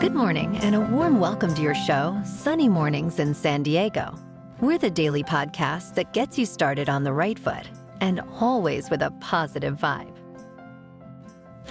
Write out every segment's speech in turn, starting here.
Good morning and a warm welcome to your show, Sunny Mornings in San Diego. We're the daily podcast that gets you started on the right foot and always with a positive vibe.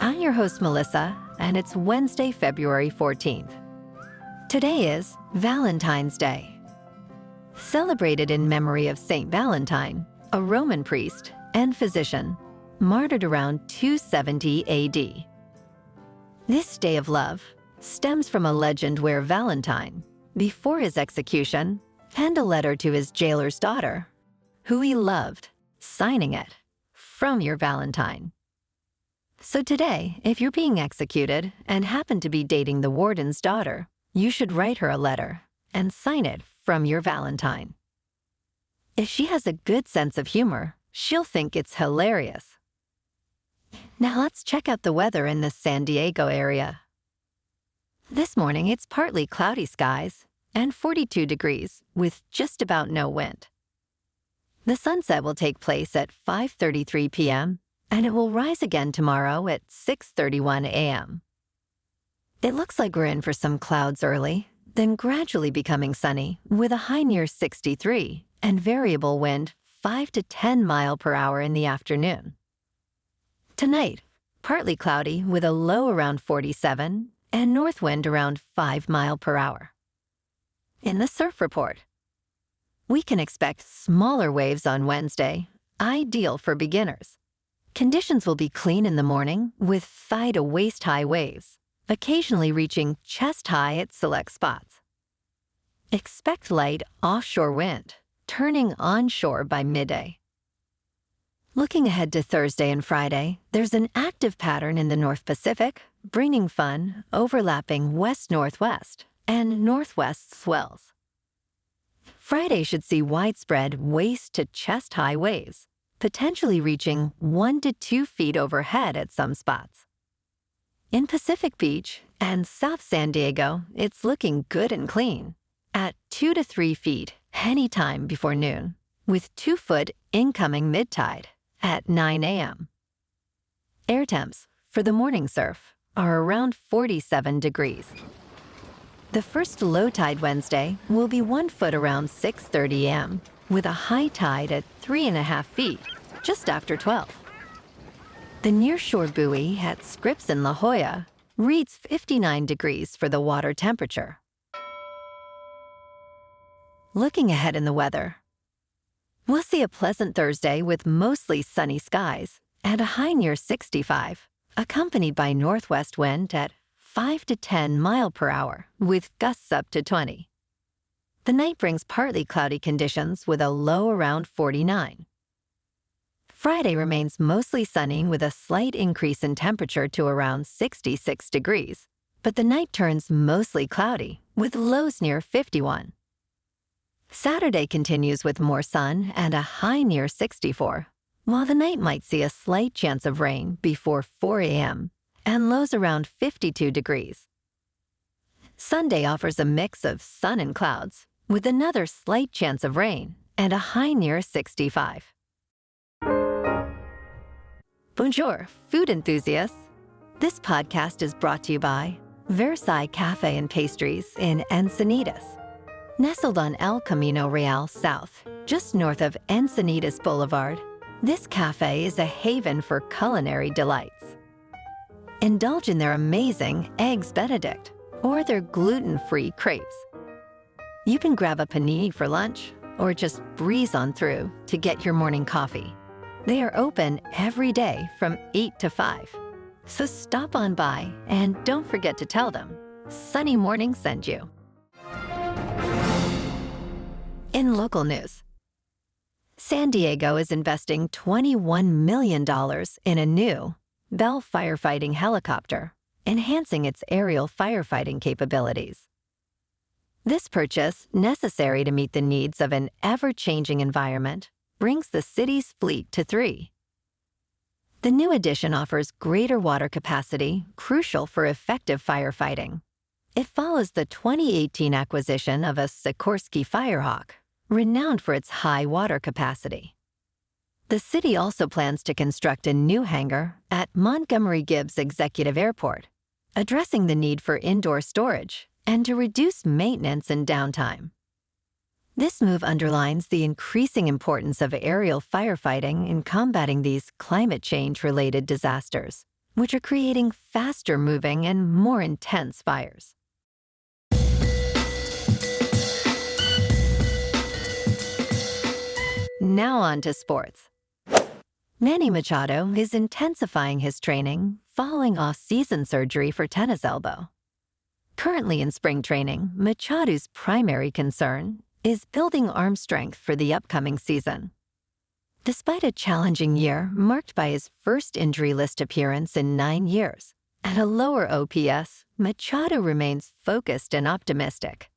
I'm your host, Melissa, and it's Wednesday, February 14th. Today is Valentine's Day. Celebrated in memory of Saint Valentine, a Roman priest and physician, martyred around 270 AD. This day of love stems from a legend where Valentine, before his execution, penned a letter to his jailer's daughter, who he loved, signing it, "From your Valentine." So today, if you're being executed and happen to be dating the warden's daughter, you should write her a letter and sign it "From your Valentine." If she has a good sense of humor, she'll think it's hilarious. Now let's check out the weather in the San Diego area. This morning, it's partly cloudy skies and 42 degrees with just about no wind. The sunset will take place at 5:33 p.m. and it will rise again tomorrow at 6:31 a.m. It looks like we're in for some clouds early, then gradually becoming sunny with a high near 63 and variable wind 5 to 10 mile per hour in the afternoon. Tonight, partly cloudy with a low around 47 and north wind around 5 mile per hour. In the surf report, we can expect smaller waves on Wednesday, ideal for beginners. Conditions will be clean in the morning with thigh to waist high waves, occasionally reaching chest high at select spots. Expect light offshore wind, turning onshore by midday. Looking ahead to Thursday and Friday, there's an active pattern in the North Pacific, bringing fun, overlapping west-northwest and northwest swells. Friday should see widespread waist to chest high waves, potentially reaching 1 to 2 feet overhead at some spots. In Pacific Beach and South San Diego, it's looking good and clean, at 2 to 3 feet anytime before noon, with 2-foot incoming mid-tide at 9 a.m. Air temps for the morning surf are around 47 degrees. The first low tide Wednesday will be 1 foot around 6:30 a.m. with a high tide at 3.5 feet just after 12. The nearshore buoy at Scripps in La Jolla reads 59 degrees for the water temperature. Looking ahead in the weather, we'll see a pleasant Thursday with mostly sunny skies and a high near 65, accompanied by northwest wind at 5 to 10 mile per hour with gusts up to 20. The night brings partly cloudy conditions with a low around 49. Friday remains mostly sunny with a slight increase in temperature to around 66 degrees, but the night turns mostly cloudy with lows near 51. Saturday continues with more sun and a high near 64, while the night might see a slight chance of rain before 4 a.m. and lows around 52 degrees. Sunday offers a mix of sun and clouds, with another slight chance of rain and a high near 65. Bonjour, food enthusiasts. This podcast is brought to you by Versailles Cafe and Pastries in Encinitas. Nestled on El Camino Real South, just north of Encinitas Boulevard, this cafe is a haven for culinary delights. Indulge in their amazing Eggs Benedict or their gluten-free crepes. You can grab a panini for lunch or just breeze on through to get your morning coffee. They are open every day from 8 to 5. So stop on by and don't forget to tell them Sunny Morning sent you. In local news, San Diego is investing $21 million in a new Bell firefighting helicopter, enhancing its aerial firefighting capabilities. This purchase, necessary to meet the needs of an ever-changing environment, brings the city's fleet to 3. The new addition offers greater water capacity, crucial for effective firefighting. It follows the 2018 acquisition of a Sikorsky Firehawk, renowned for its high water capacity. The city also plans to construct a new hangar at Montgomery Gibbs Executive Airport, addressing the need for indoor storage and to reduce maintenance and downtime. This move underlines the increasing importance of aerial firefighting in combating these climate change-related disasters, which are creating faster-moving and more intense fires. Now on to sports. Manny Machado is intensifying his training following off-season surgery for tennis elbow. Currently in spring training, Machado's primary concern is building arm strength for the upcoming season. Despite a challenging year marked by his first injury list appearance in 9 years and a lower OPS, Machado remains focused and optimistic.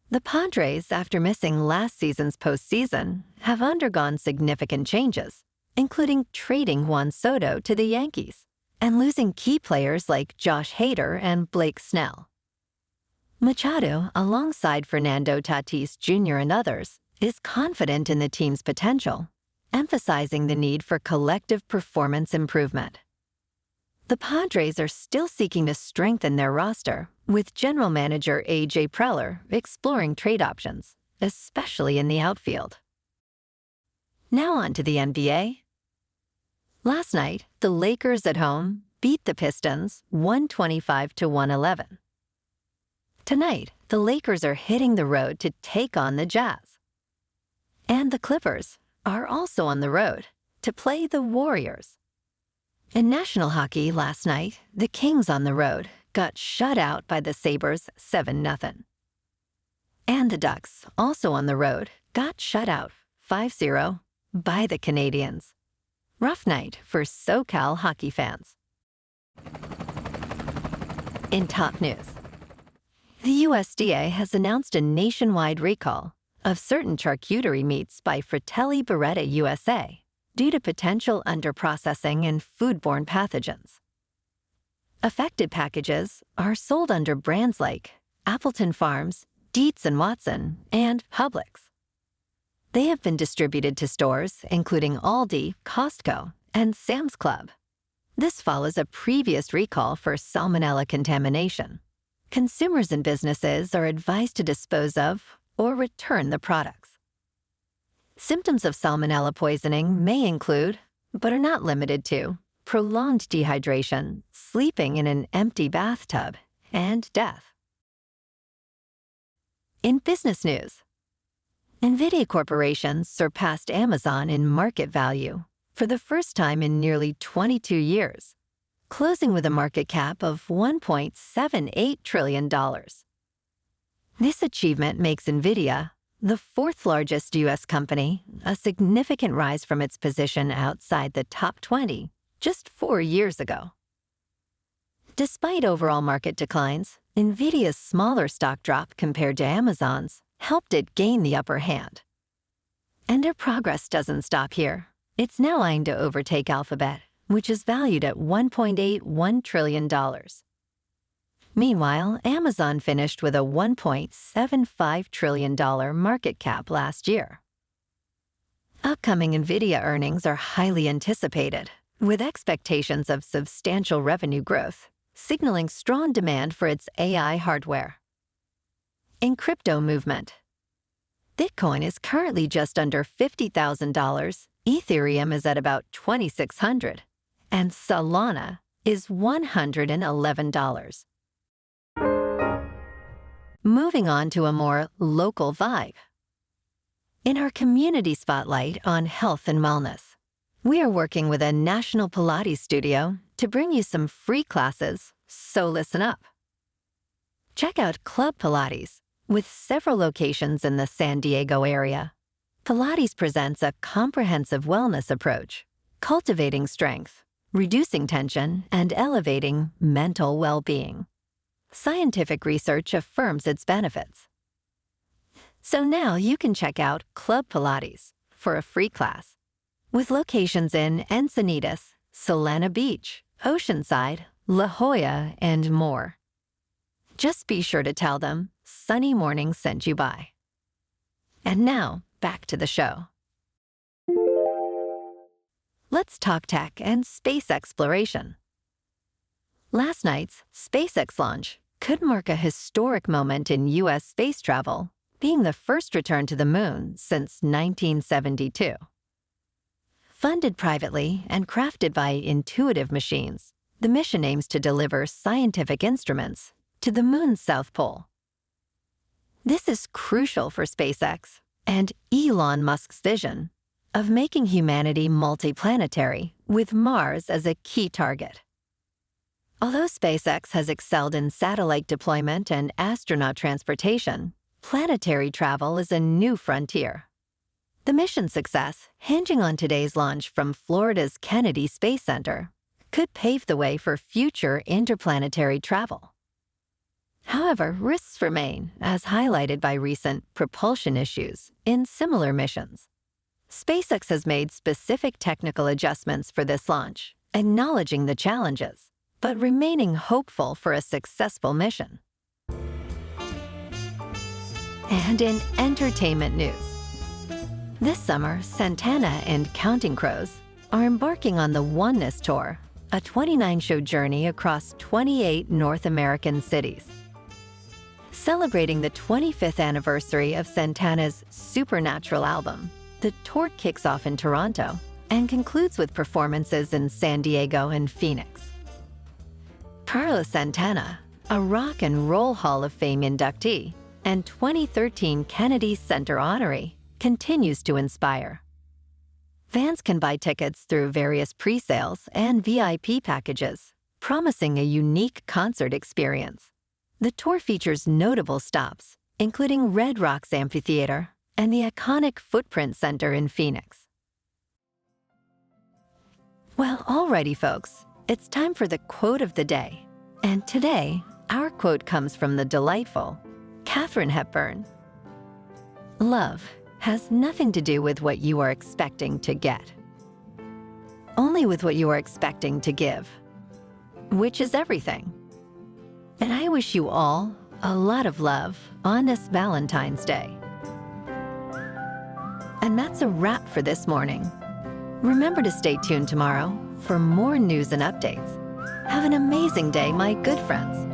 The Padres, after missing last season's postseason, have undergone significant changes, including trading Juan Soto to the Yankees and losing key players like Josh Hader and Blake Snell. Machado, alongside Fernando Tatis Jr. and others, is confident in the team's potential, emphasizing the need for collective performance improvement. The Padres are still seeking to strengthen their roster, with general manager A.J. Preller exploring trade options, especially in the outfield. Now on to the NBA. Last night, the Lakers at home beat the Pistons 125-111. Tonight, the Lakers are hitting the road to take on the Jazz. And the Clippers are also on the road to play the Warriors. In national hockey last night, the Kings on the road got shut out by the Sabres 7-0. And the Ducks, also on the road, got shut out 5-0 by the Canadiens. Rough night for SoCal hockey fans. In top news, the USDA has announced a nationwide recall of certain charcuterie meats by Fratelli Beretta USA due to potential underprocessing and foodborne pathogens. Affected packages are sold under brands like Appleton Farms, Dietz & Watson, and Publix. They have been distributed to stores including Aldi, Costco, and Sam's Club. This follows a previous recall for salmonella contamination. Consumers and businesses are advised to dispose of or return the products. Symptoms of salmonella poisoning may include, but are not limited to, prolonged dehydration, sleeping in an empty bathtub, and death. In business news, NVIDIA Corporation surpassed Amazon in market value for the first time in nearly 22 years, closing with a market cap of $1.78 trillion. This achievement makes NVIDIA the fourth largest U.S. company, a significant rise from its position outside the top 20 just 4 years ago. Despite overall market declines, NVIDIA's smaller stock drop compared to Amazon's helped it gain the upper hand. And their progress doesn't stop here. It's now eyeing to overtake Alphabet, which is valued at $1.81 trillion. Meanwhile, Amazon finished with a $1.75 trillion market cap last year. Upcoming NVIDIA earnings are highly anticipated, with expectations of substantial revenue growth, signaling strong demand for its AI hardware. In crypto movement, Bitcoin is currently just under $50,000, Ethereum is at about $2,600, and Solana is $111. Moving on to a more local vibe. In our community spotlight on health and wellness, we are working with a national Pilates studio to bring you some free classes, so listen up. Check out Club Pilates, with several locations in the San Diego area. Pilates presents a comprehensive wellness approach, cultivating strength, reducing tension, and elevating mental well-being. Scientific research affirms its benefits. So now you can check out Club Pilates for a free class, with locations in Encinitas, Solana Beach, Oceanside, La Jolla, and more. Just be sure to tell them Sunny Mornings sent you by. And now, back to the show. Let's talk tech and space exploration. Last night's SpaceX launch could mark a historic moment in U.S. space travel, being the first return to the moon since 1972. Funded privately and crafted by Intuitive Machines, the mission aims to deliver scientific instruments to the moon's south pole. This is crucial for SpaceX and Elon Musk's vision of making humanity multiplanetary with Mars as a key target. Although SpaceX has excelled in satellite deployment and astronaut transportation, planetary travel is a new frontier. The mission's success, hinging on today's launch from Florida's Kennedy Space Center, could pave the way for future interplanetary travel. However, risks remain, as highlighted by recent propulsion issues in similar missions. SpaceX has made specific technical adjustments for this launch, acknowledging the challenges, but remaining hopeful for a successful mission. And in entertainment news, this summer, Santana and Counting Crows are embarking on the Oneness Tour, a 29-show journey across 28 North American cities. Celebrating the 25th anniversary of Santana's Supernatural album, the tour kicks off in Toronto and concludes with performances in San Diego and Phoenix. Carlos Santana, a Rock and Roll Hall of Fame inductee and 2013 Kennedy Center honoree, continues to inspire. Fans can buy tickets through various pre-sales and VIP packages, promising a unique concert experience. The tour features notable stops, including Red Rocks Amphitheater and the iconic Footprint Center in Phoenix. Well, alrighty, folks. It's time for the quote of the day. And today, our quote comes from the delightful Katharine Hepburn. Love has nothing to do with what you are expecting to get, only with what you are expecting to give, which is everything. And I wish you all a lot of love on this Valentine's Day. And that's a wrap for this morning. Remember to stay tuned tomorrow for more news and updates. Have an amazing day, my good friends.